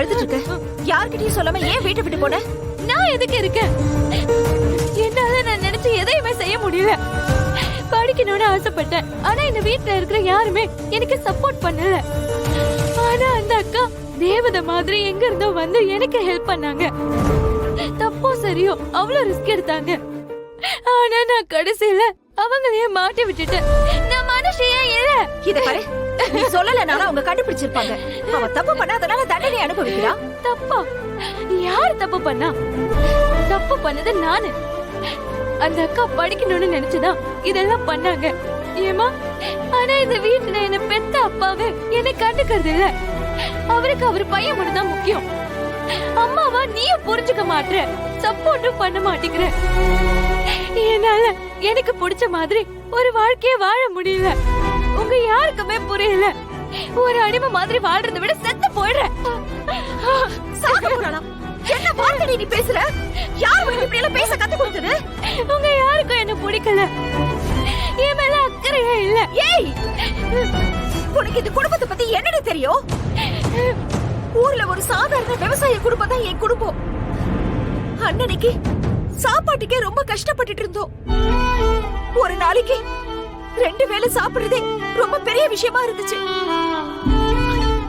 அழுதுட்டு இருக்க? யார்கிட்டயும் சொல்லாம ஏன் வீட்டை விட்டு போன? நான் எதுக்கு இருக்கேன்? என்னால நான் நினைச்சு எதையுமே செய்ய முடியல. படிக்கணும்னு ஆசைப்பட்டேன், ஆனா இந்த வீட்டுல இருக்கிற யாருமே எனக்கு சப்போர்ட் பண்ணல. ஆனா அந்த அக்கா தேவதை மாதிரி எங்க இருந்தோ வந்து எனக்கு ஹெல்ப் பண்ணாங்க. தப்போ சரியோ அவ்வளவு ரிஸ்க் எடுத்தாங்க. ஆனா நான் கடைசியில அவங்களையே மாட்டி விட்டுட்டேன். நான் மனுஷியே இல்ல. இத பாரு, நீ சொல்லலனால அவங்க கண்டுபிடிச்சிருப்பாங்க. அவ தப்பு பண்ணாதனால தண்டனை அனுபவிக்கிறா. தப்பா? யார் தப்பு பண்ணா? தப்பு பண்ணது நானு. அந்த அக்கா படிக்கணும்னு நினைச்சுதான் இதெல்லாம் பண்ணாங்க. ஏமா, ஆனா இந்த வீட்டுல என்ன பெத்த அப்பாவே என்ன கண்டுக்கிறது இல்ல. அவருக்கு அவர் பையன் மட்டும் தான் முக்கியம். அம்மாவா நீயும் புரிஞ்சுக்க மாட்ற, சப்போர்ட்டும் பண்ண மாட்டேங்கிற. என்னால எனக்கு பிடிச்ச மாதிரி ஒரு வாழ்க்கைய வாழ முடியல. உங்க யாருக்குமே புரியல. ஒரு அடிமை மாதிரி வாழ்றதை விட செத்து போயிடுறேன். என்ன வார்த்தை நீ பேசுற? யார் உனக்கு இப்படி எல்லாம் பேச கத்து கொடுத்தது? உங்க யாருக்கும் என்ன பிடிக்கல. என் மேல அக்கறையே இல்ல. ஏய், உனக்கு இந்த குடும்பத்தை பத்தி என்னடி தெரியும்? ஊர்ல ஒரு சாதாரண விவசாய குடும்பம் தான் என் குடும்பம். அன்னைக்கு சாப்பாட்டுக்கே ரொம்ப கஷ்டப்பட்டுட்டு இருந்தோம். ஒரு நாளைக்கு 2 வேளை சாப்பிடுறதே ரொம்ப பெரிய விஷயமா இருந்துச்சு.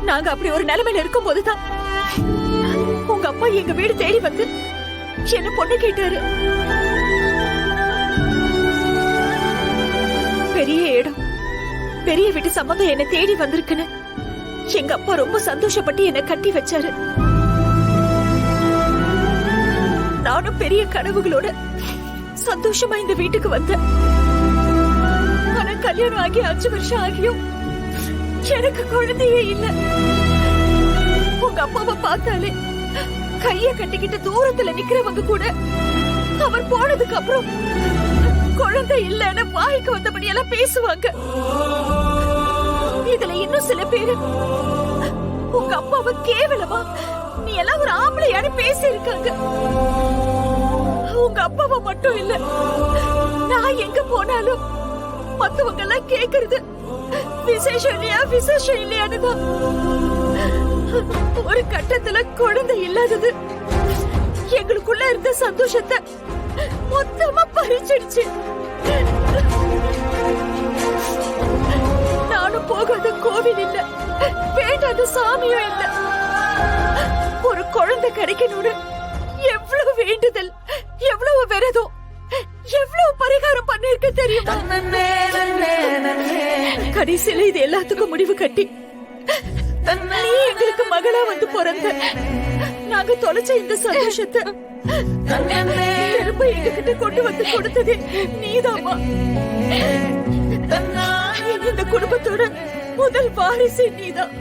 நாங்க அப்படி ஒரு நிலைமையில இருக்கும் போதுதான் உங்க அப்பா எங்க வீடு தேடி வந்து என்ன பொண்ணு கேட்டாரு. பெரிய இடம், பெரிய வீட்டு சம்பந்தம் என்ன தேடி வந்திருக்குன்னு எங்க அப்பா ரொம்ப சந்தோஷப்பட்டு என்ன கட்டி வச்சாரு. நானும் பெரிய கனவுகளோட சந்தோஷமா இந்த வீட்டுக்கு வந்தேன். ஆனா கல்யாணம் ஆகி 5 வருஷம் ஆகியும் எனக்கு குழந்தையே இல்ல. உங்க அப்பாவை பார்த்தாலே கைய கட்டிக்கிட்டு தூரத்துல நிக்கிறவங்க கூட அவர் போனதுக்கு அப்புறம் குழந்தை இல்லன்னு வாய்க்கு வந்தபடி எல்லாம் பேசுவாங்க. இதுல இன்னும் சில பேரு உங்க அப்பாவை கேவலமா நீ எல்லாம் ஒரு ஆம்பளையானு பேசி இருக்காங்க. உங்க அப்பாவை மட்டும் இல்ல, நான் எங்க போனாலும் மத்தவங்க எல்லாம் கேக்குறது விசேஷம் இல்லையா விசேஷம் இல்லையானுதான். ஒரு கட்டத்துல குழந்தை இல்லாதது எங்களுக்குள்ள இருந்த சந்தோஷத்தை மொத்தமா பறிச்சிடுச்சு. நானும் போகாத கோவில் இல்ல, வேண்டாத சாமியும் இல்ல. ஒரு குழந்தை கிடைக்கணும்னு எவ்வளவு வேண்டுதல், எவ்வளவு விரதம், எவ்வளவு பரிகாரம் பண்ணிருக்க தெரியுமா? கடைசியில இது எல்லாத்துக்கும் முடிவு கட்டி நீ எங்களுக்கு மகளா வந்து பிறந்த. நாங்க தொலைச்ச இந்த சந்தோஷத்தை திரும்ப எங்ககிட்ட கொண்டு வந்து கொடுத்தது நீதாம்மா. இந்த குடும்பத்தோட முதல் வாரிசு நீதான்.